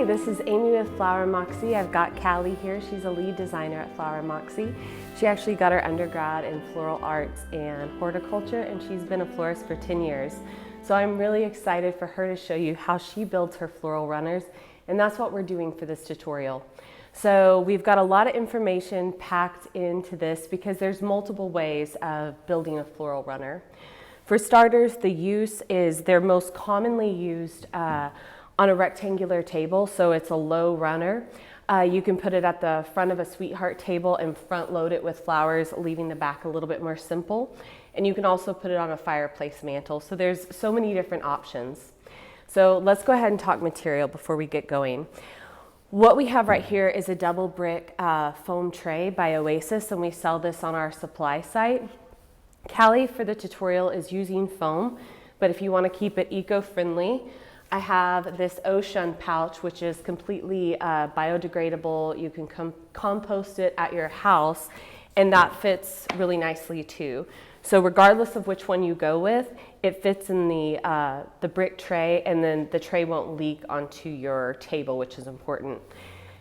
this is Amy with Flower Moxie. I've got Callie here. She's a lead designer at Flower Moxie. She actually got her undergrad in floral arts and horticulture, and she's been a florist for 10 years. So I'm really excited for her to show you how she builds her floral runners, and that's what we're doing for this tutorial. So we've got a lot of information packed into this because there's multiple ways of building a floral runner. For starters, the use is they're most commonly used on a rectangular table, so it's a low runner. You can put it at the front of a sweetheart table and front load it with flowers, leaving the back a little bit more simple. And you can also put it on a fireplace mantle. So there's so many different options. So let's go ahead and talk material before we get going. What we have right here is a double brick foam tray by Oasis, and we sell this on our supply site. Callie, for the tutorial, is using foam, but if you want to keep it eco-friendly, I have this Oshun pouch, which is completely biodegradable. You can compost it at your house, and that fits really nicely too. So regardless of which one you go with, it fits in the brick tray, and then the tray won't leak onto your table, which is important.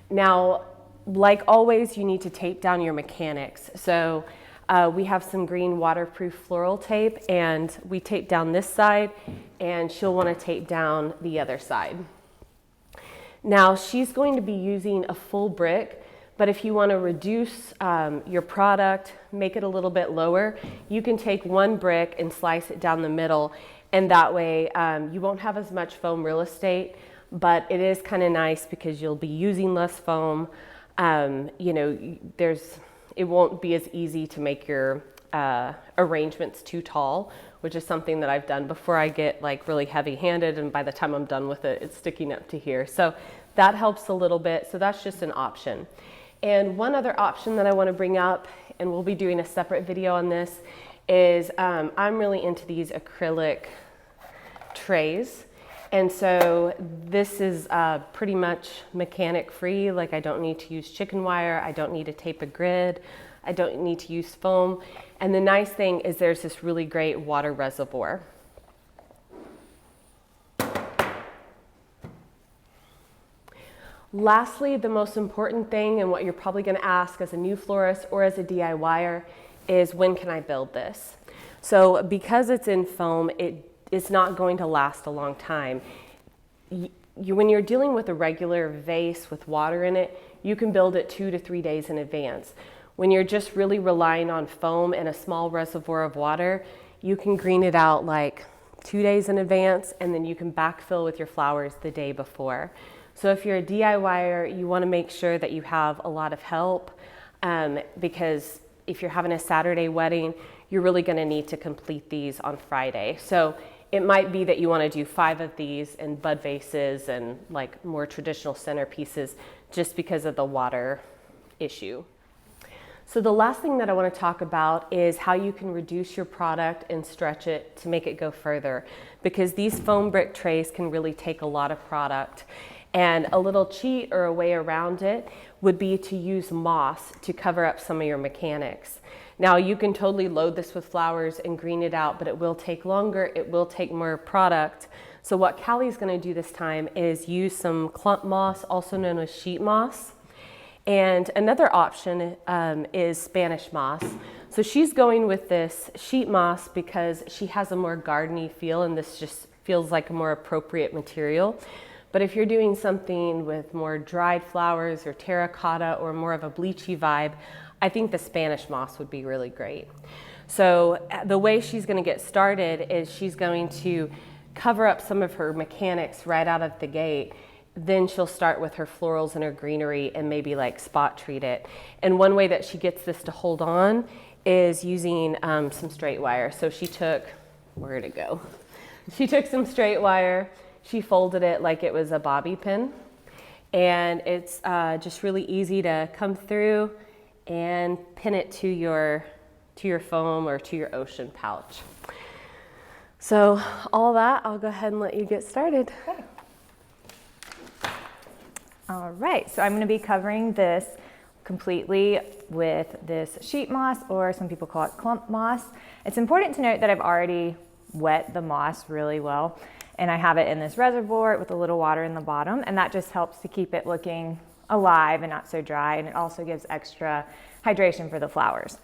Now, like always, you need to tape down your mechanics. So we have some green waterproof floral tape, and we tape down this side, and she'll want to tape down the other side. Now, she's going to be using a full brick, but if you want to reduce your product, make it a little bit lower, you can take one brick and slice it down the middle, and that way you won't have as much foam real estate, but it is kind of nice because you'll be using less foam. You know, it won't be as easy to make your arrangements too tall, which is something that I've done before. I get like really heavy-handed, and by the time I'm done with it, it's sticking up to here. So that helps a little bit. So that's just an option. And one other option that I want to bring up, and we'll be doing a separate video on this, is I'm really into these acrylic trays. And so this is pretty much mechanic free. Like, I don't need to use chicken wire. I don't need to tape a grid. I don't need to use foam. And the nice thing is there's this really great water reservoir. Lastly, the most important thing, and what you're probably going to ask as a new florist or as a DIYer, is when can I build this? So because it's in foam, it's not going to last a long time. When you're dealing with a regular vase with water in it, you can build it 2 to 3 days in advance. When you're just really relying on foam and a small reservoir of water, you can green it out like 2 days in advance, and then you can backfill with your flowers the day before. So if you're a DIYer, you want to make sure that you have a lot of help, because if you're having a Saturday wedding, you're really going to need to complete these on Friday. So it might be that you want to do 5 of these in bud vases and like more traditional centerpieces, just because of the water issue. So the last thing that I want to talk about is how you can reduce your product and stretch it to make it go further, because these foam brick trays can really take a lot of product. And a little cheat or a way around it would be to use moss to cover up some of your mechanics. Now, you can totally load this with flowers and green it out, but it will take longer, it will take more product. So what Callie's going to do this time is use some clump moss, also known as sheet moss. And another option is Spanish moss. So she's going with this sheet moss because she has a more gardeny feel, and this just feels like a more appropriate material. But if you're doing something with more dried flowers or terracotta or more of a bleachy vibe, I think the Spanish moss would be really great. So the way she's going to get started is she's going to cover up some of her mechanics right out of the gate. Then she'll start with her florals and her greenery and maybe like spot treat it. And one way that she gets this to hold on is using some straight wire. So she took, where'd it go? She took some straight wire. She folded it like it was a bobby pin, and it's just really easy to come through and pin it to your foam or to your Oshun pouch. So all that, I'll go ahead and let you get started. Okay. All right, so I'm going to be covering this completely with this sheet moss, or some people call it clump moss. It's important to note that I've already wet the moss really well. And I have it in this reservoir with a little water in the bottom, and that just helps to keep it looking alive and not so dry, and it also gives extra hydration for the flowers.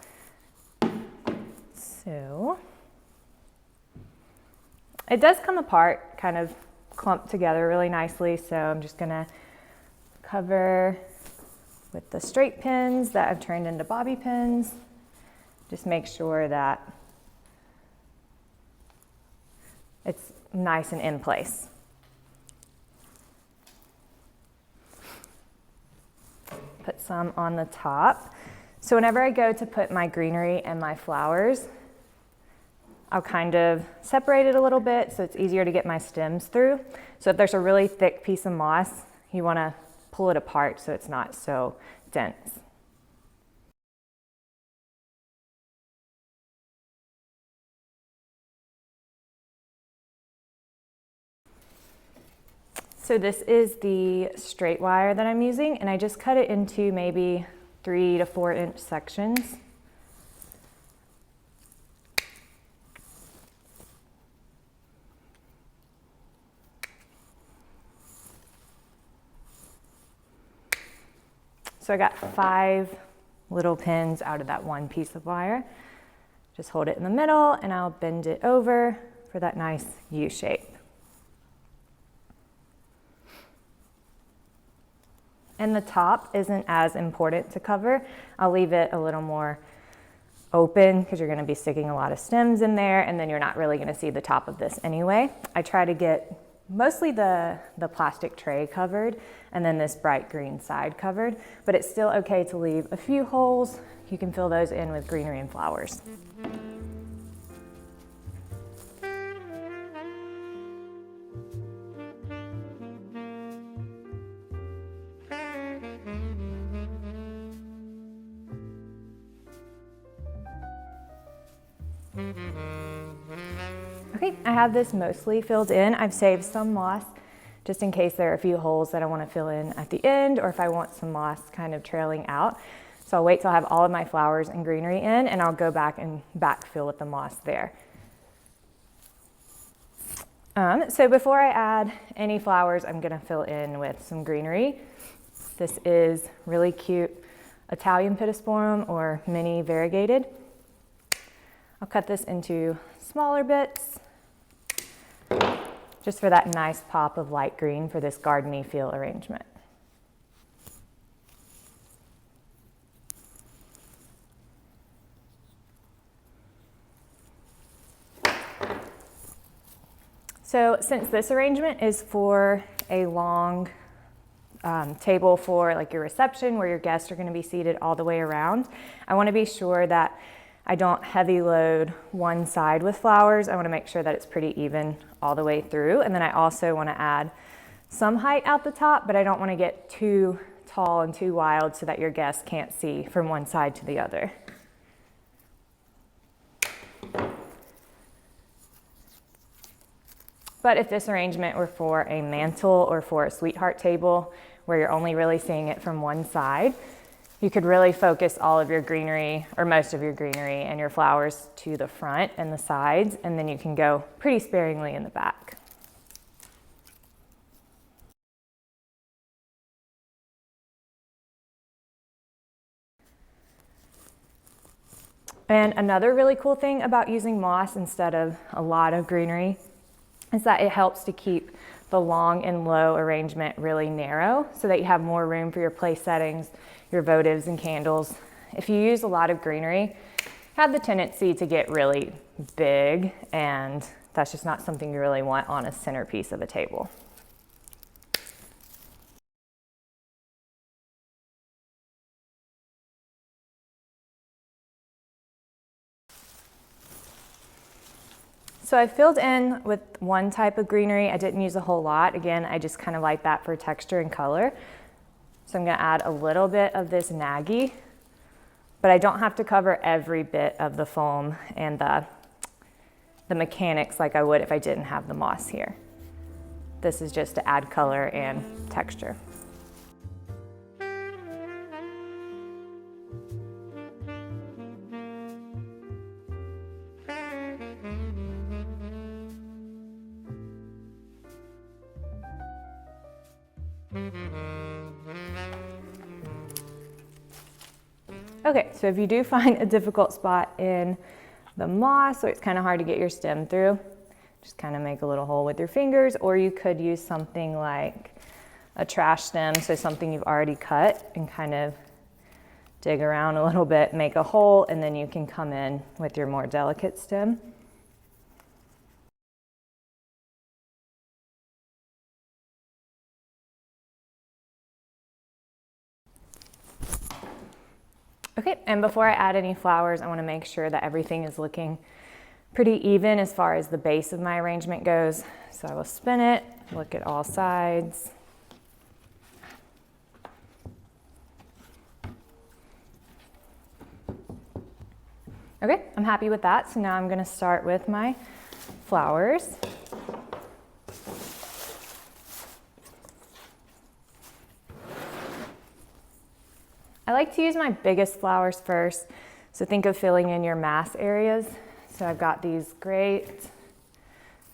So it does come apart, kind of clumped together really nicely, so I'm just gonna cover with the straight pins that I've turned into bobby pins. Just make sure that it's nice and in place. Put some on the top. So whenever I go to put my greenery and my flowers, I'll kind of separate it a little bit so it's easier to get my stems through. So if there's a really thick piece of moss, you want to pull it apart so it's not so dense. So this is the straight wire that I'm using, and I just cut it into maybe 3 to 4 inch sections. So I got 5 little pins out of that one piece of wire. Just hold it in the middle and I'll bend it over for that nice U shape. And the top isn't as important to cover. I'll leave it a little more open because you're going to be sticking a lot of stems in there, and then you're not really going to see the top of this anyway. I try to get mostly the plastic tray covered and then this bright green side covered, but it's still okay to leave a few holes. You can fill those in with greenery and flowers. Okay, I have this mostly filled in. I've saved some moss just in case there are a few holes that I want to fill in at the end, or if I want some moss kind of trailing out. So I'll wait till I have all of my flowers and greenery in, and I'll go back and backfill with the moss there. So before I add any flowers, I'm going to fill in with some greenery. This is really cute Italian pittosporum or mini variegated. I'll cut this into smaller bits just for that nice pop of light green for this gardeny feel arrangement. So since this arrangement is for a long table for like your reception where your guests are going to be seated all the way around, I want to be sure that I don't heavy load one side with flowers. I want to make sure that it's pretty even all the way through. And then I also want to add some height out the top, but I don't want to get too tall and too wild so that your guests can't see from one side to the other. But if this arrangement were for a mantle or for a sweetheart table where you're only really seeing it from one side, you could really focus all of your greenery or most of your greenery and your flowers to the front and the sides, and then you can go pretty sparingly in the back. And another really cool thing about using moss instead of a lot of greenery is that it helps to keep the long and low arrangement really narrow so that you have more room for your place settings, your votives and candles. If you use a lot of greenery, have the tendency to get really big, and that's just not something you really want on a centerpiece of a table. So I filled in with one type of greenery. I didn't use a whole lot. Again, I just kind of like that for texture and color. So I'm going to add a little bit of this Nagy, but I don't have to cover every bit of the foam and the mechanics like I would if I didn't have the moss here. This is just to add color and texture. Okay, so if you do find a difficult spot in the moss, so it's kind of hard to get your stem through, just kind of make a little hole with your fingers, or you could use something like a trash stem, so something you've already cut, and kind of dig around a little bit, make a hole, and then you can come in with your more delicate stem. Okay, and before I add any flowers, I want to make sure that everything is looking pretty even as far as the base of my arrangement goes. So I will spin it, look at all sides. Okay, I'm happy with that. So now I'm going to start with my flowers. I like to use my biggest flowers first. So think of filling in your mass areas. So I've got these great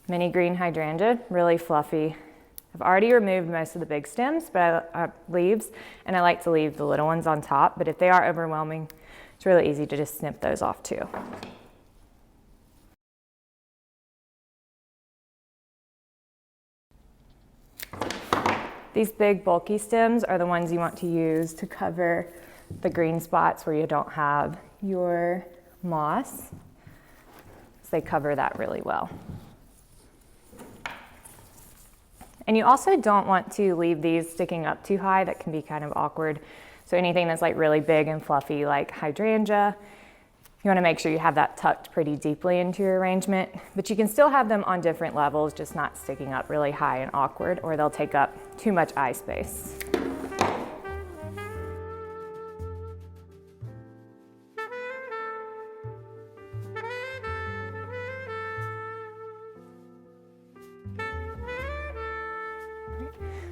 mini green hydrangea, really fluffy. I've already removed most of the big stems, but leaves, and I like to leave the little ones on top. But if they are overwhelming, it's really easy to just snip those off too. These big bulky stems are the ones you want to use to cover the green spots where you don't have your moss. So they cover that really well. And you also don't want to leave these sticking up too high. That can be kind of awkward. So anything that's like really big and fluffy like hydrangea, you want to make sure you have that tucked pretty deeply into your arrangement, but you can still have them on different levels, just not sticking up really high and awkward, or they'll take up too much eye space.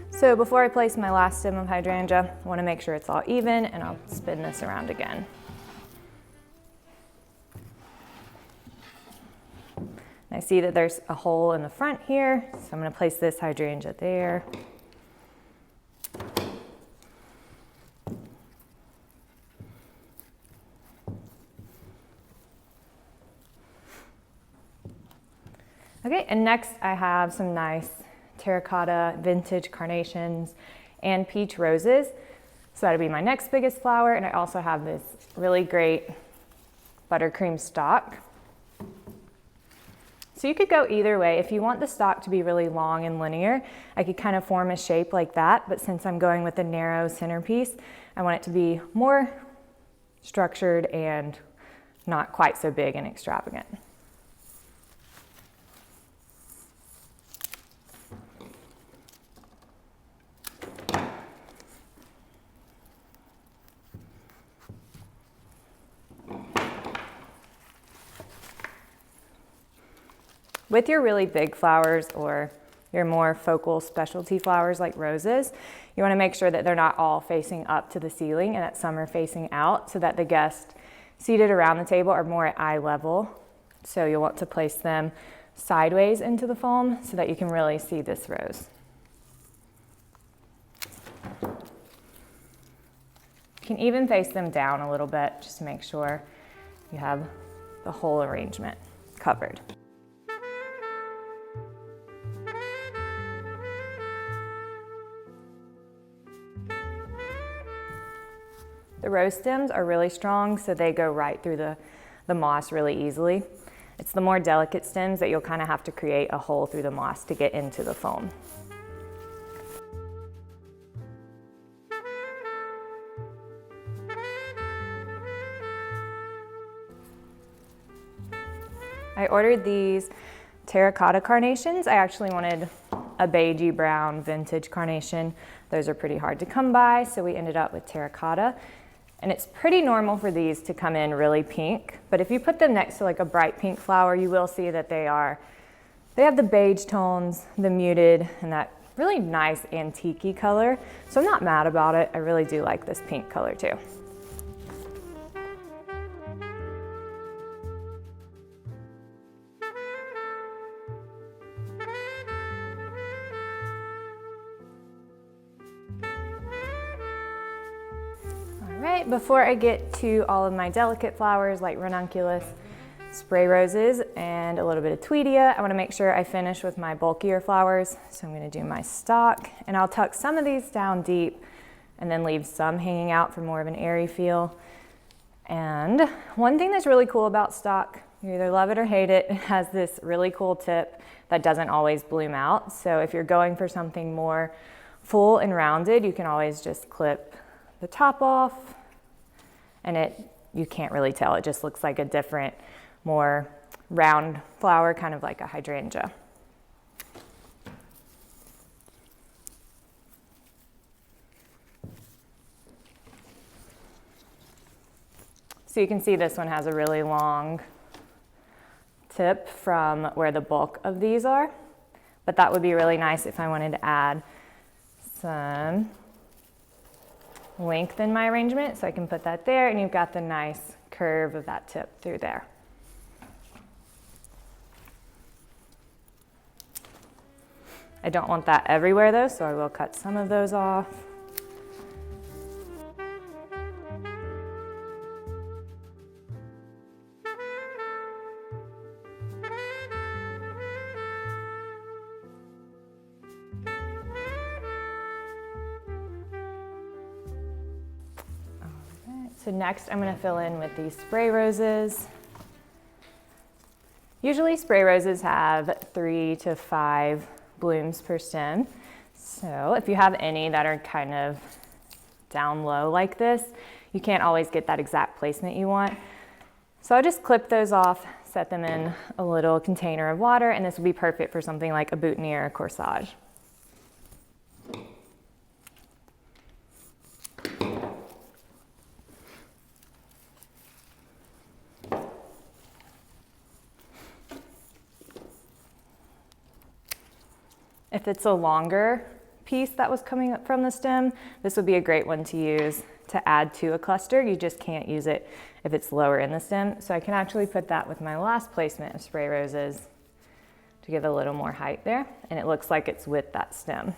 So before I place my last stem of hydrangea, I want to make sure it's all even, and I'll spin this around again. I see that there's a hole in the front here, so I'm going to place this hydrangea there. Okay, and next I have some nice terracotta vintage carnations and peach roses. So that'll be my next biggest flower, and I also have this really great buttercream stalk. So you could go either way. If you want the stalk to be really long and linear, I could kind of form a shape like that, but since I'm going with a narrow centerpiece, I want it to be more structured and not quite so big and extravagant. With your really big flowers or your more focal specialty flowers like roses, you want to make sure that they're not all facing up to the ceiling and that some are facing out, so that the guests seated around the table are more at eye level. So you'll want to place them sideways into the foam so that you can really see this rose. You can even face them down a little bit just to make sure you have the whole arrangement covered. The rose stems are really strong, so they go right through the moss really easily. It's the more delicate stems that you'll kind of have to create a hole through the moss to get into the foam. I ordered these terracotta carnations. I actually wanted a beigey brown vintage carnation. Those are pretty hard to come by, so we ended up with terracotta. And it's pretty normal for these to come in really pink, but if you put them next to like a bright pink flower, you will see that they have the beige tones, the muted, and that really nice antique-y color. So I'm not mad about it. I really do like this pink color too. right, before I get to all of my delicate flowers like ranunculus, spray roses, and a little bit of tweedia, I want to make sure I finish with my bulkier flowers. So I'm going to do my stalk, and I'll tuck some of these down deep and then leave some hanging out for more of an airy feel. And one thing that's really cool about stalk, you either love it or hate it, it has this really cool tip that doesn't always bloom out. So if you're going for something more full and rounded, you can always just clip the top off, and you can't really tell. It just looks like a different, more round flower, kind of like a hydrangea. So you can see this one has a really long tip from where the bulk of these are, but that would be really nice if I wanted to add some length in my arrangement. So I can put that there, and you've got the nice curve of that tip through there. I don't want that everywhere though, so I will cut some of those off. So next I'm going to fill in with these spray roses. Usually spray roses have 3 to 5 blooms per stem. So if you have any that are kind of down low like this, you can't always get that exact placement you want. So I'll just clip those off, set them in a little container of water, and this will be perfect for something like a boutonniere or corsage. If it's a longer piece that was coming up from the stem, this would be a great one to use to add to a cluster. You just can't use it if it's lower in the stem. So I can actually put that with my last placement of spray roses to give a little more height there. And it looks like it's with that stem.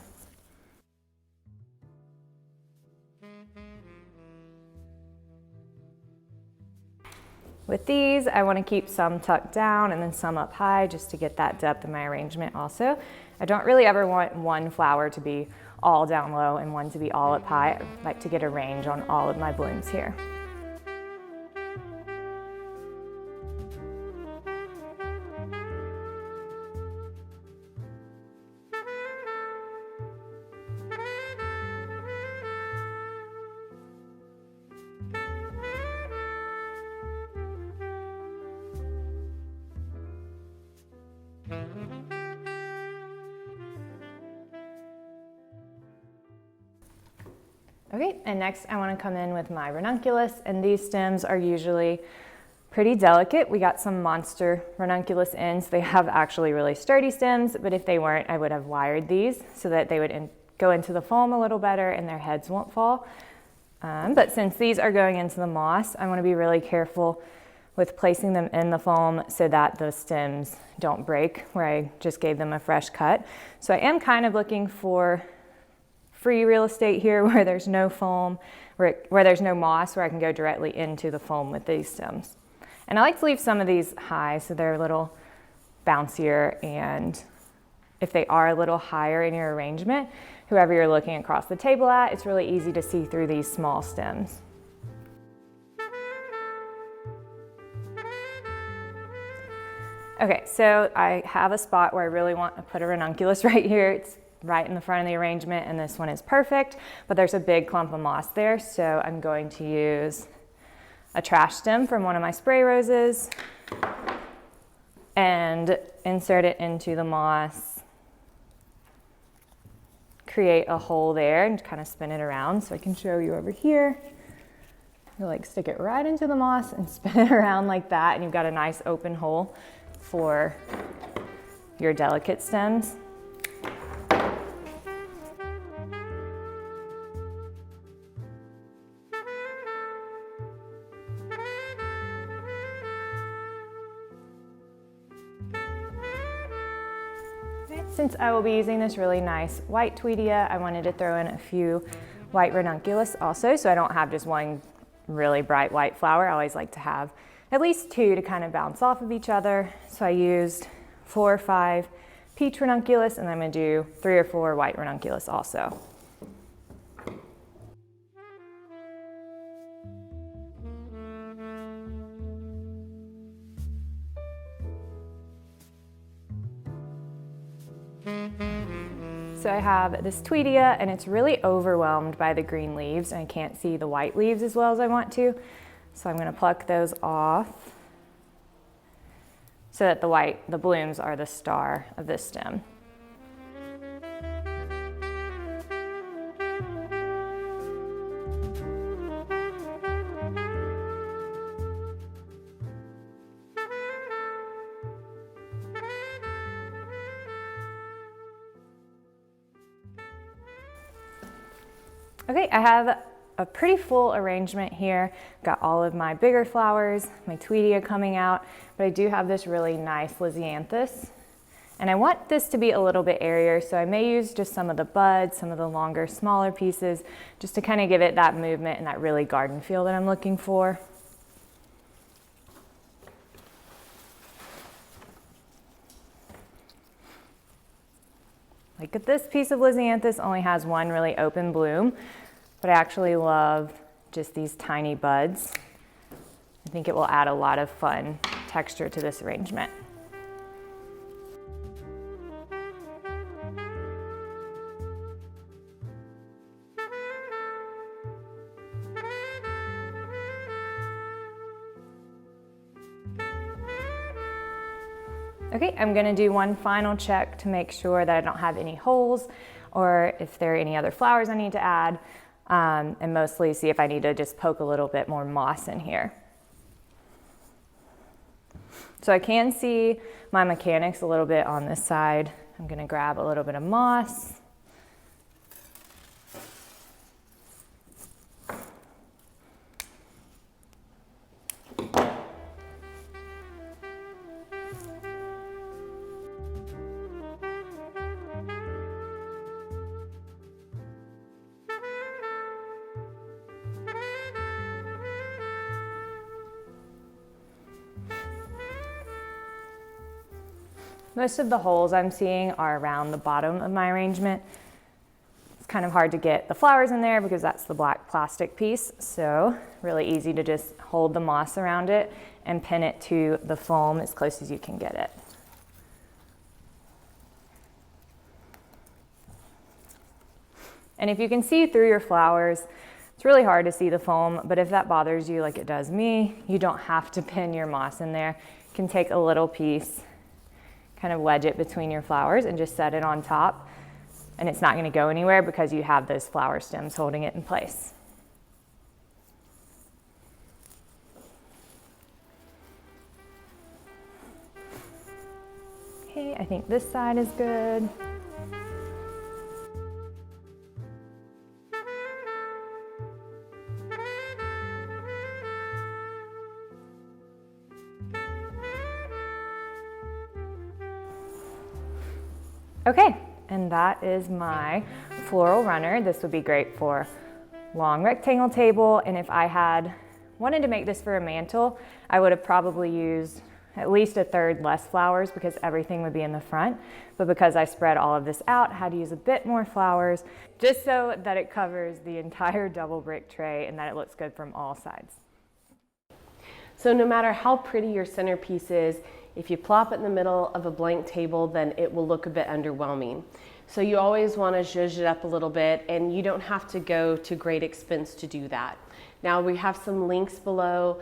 With these, I want to keep some tucked down and then some up high just to get that depth in my arrangement also. I don't really ever want one flower to be all down low and one to be all up high. I like to get a range on all of my blooms here. Okay, and next I want to come in with my ranunculus, and these stems are usually pretty delicate. We got some monster ranunculus ends. They have actually really sturdy stems, but if they weren't, I would have wired these so that they would go into the foam a little better and their heads won't fall. But since these are going into the moss, I want to be really careful with placing them in the foam so that the stems don't break where I just gave them a fresh cut. So I am kind of looking for free real estate here where there's no foam, where there's no moss, where I can go directly into the foam with these stems. And I like to leave some of these high so they're a little bouncier, and if they are a little higher in your arrangement, whoever you're looking across the table at, it's really easy to see through these small stems. Okay, so I have a spot where I really want to put a ranunculus right here. It's right in the front of the arrangement, and this one is perfect, but there's a big clump of moss there, so I'm going to use a trash stem from one of my spray roses and insert it into the moss, create a hole there, and kind of spin it around so I can show you over here. You like stick it right into the moss and spin it around like that, and you've got a nice open hole for your delicate stems. Since I will be using this really nice white tweedia, I wanted to throw in a few white ranunculus also, so I don't have just one really bright white flower. I always like to have at least two to kind of bounce off of each other. So I used 4 or 5 peach ranunculus, and I'm gonna do 3 or 4 white ranunculus also. So I have this tweedia, and it's really overwhelmed by the green leaves, and I can't see the white leaves as well as I want to. So I'm going to pluck those off so that the blooms are the star of this stem. Okay, I have a pretty full arrangement here. Got all of my bigger flowers, my tweedia coming out, but I do have this really nice lisianthus. And I want this to be a little bit airier, so I may use just some of the buds, some of the longer, smaller pieces, just to kind of give it that movement and that really garden feel that I'm looking for. Like this piece of lisianthus only has one really open bloom, but I actually love just these tiny buds. I think it will add a lot of fun texture to this arrangement. Okay, I'm gonna do one final check to make sure that I don't have any holes or if there are any other flowers I need to add, and mostly see if I need to just poke a little bit more moss in here. So I can see my mechanics a little bit on this side. I'm gonna grab a little bit of moss. Most of the holes I'm seeing are around the bottom of my arrangement. It's kind of hard to get the flowers in there because that's the black plastic piece, so really easy to just hold the moss around it and pin it to the foam as close as you can get it. And if you can see through your flowers, it's really hard to see the foam, but if that bothers you like it does me, you don't have to pin your moss in there. You can take a little piece, kind of wedge it between your flowers and just set it on top, and it's not going to go anywhere because you have those flower stems holding it in place. Okay, I think this side is good. Okay, and that is my floral runner. This would be great for long rectangle table, and if I had wanted to make this for a mantle, I would have probably used at least a third less flowers because everything would be in the front. But because I spread all of this out, I had to use a bit more flowers just so that it covers the entire double brick tray and that it looks good from all sides. So no matter how pretty your centerpiece is, if you plop it in the middle of a blank table, then it will look a bit underwhelming. So you always want to zhuzh it up a little bit, and you don't have to go to great expense to do that. Now we have some links below,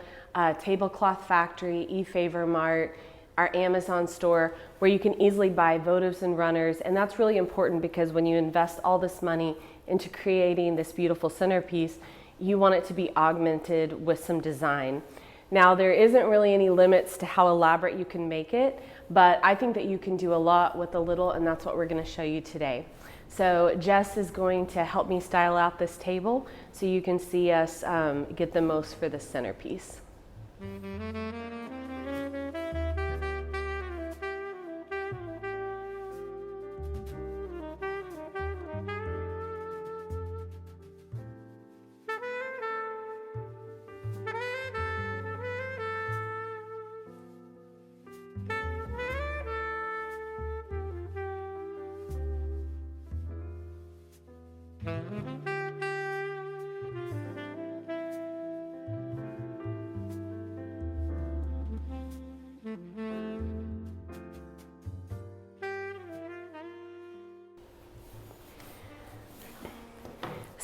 Tablecloth Factory, eFavorMart, our Amazon store, where you can easily buy votives and runners, and that's really important because when you invest all this money into creating this beautiful centerpiece, you want it to be augmented with some design. Now, there isn't really any limits to how elaborate you can make it, but I think that you can do a lot with a little, and that's what we're going to show you today. So Jess is going to help me style out this table so you can see us get the most for the centerpiece.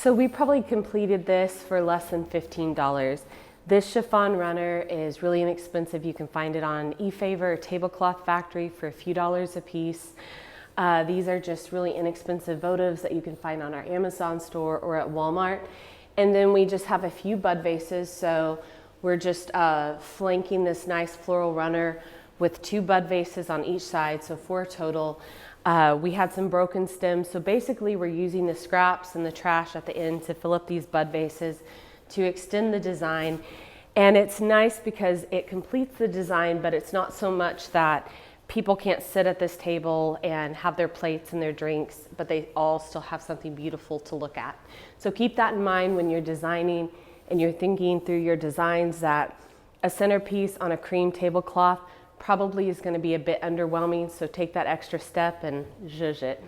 So we probably completed this for less than $15. This chiffon runner is really inexpensive. You can find it on eFavor or Tablecloth Factory for a few dollars a piece. These are just really inexpensive votives that you can find on our Amazon store or at Walmart. And then we just have a few bud vases. So we're just flanking this nice floral runner with 2 bud vases on each side, so 4 total. We had some broken stems, so basically we're using the scraps and the trash at the end to fill up these bud vases to extend the design. And it's nice because it completes the design, but it's not so much that people can't sit at this table and have their plates and their drinks, but they all still have something beautiful to look at. So keep that in mind when you're designing and you're thinking through your designs, that a centerpiece on a cream tablecloth probably is going to be a bit underwhelming, so take that extra step and zhuzh it.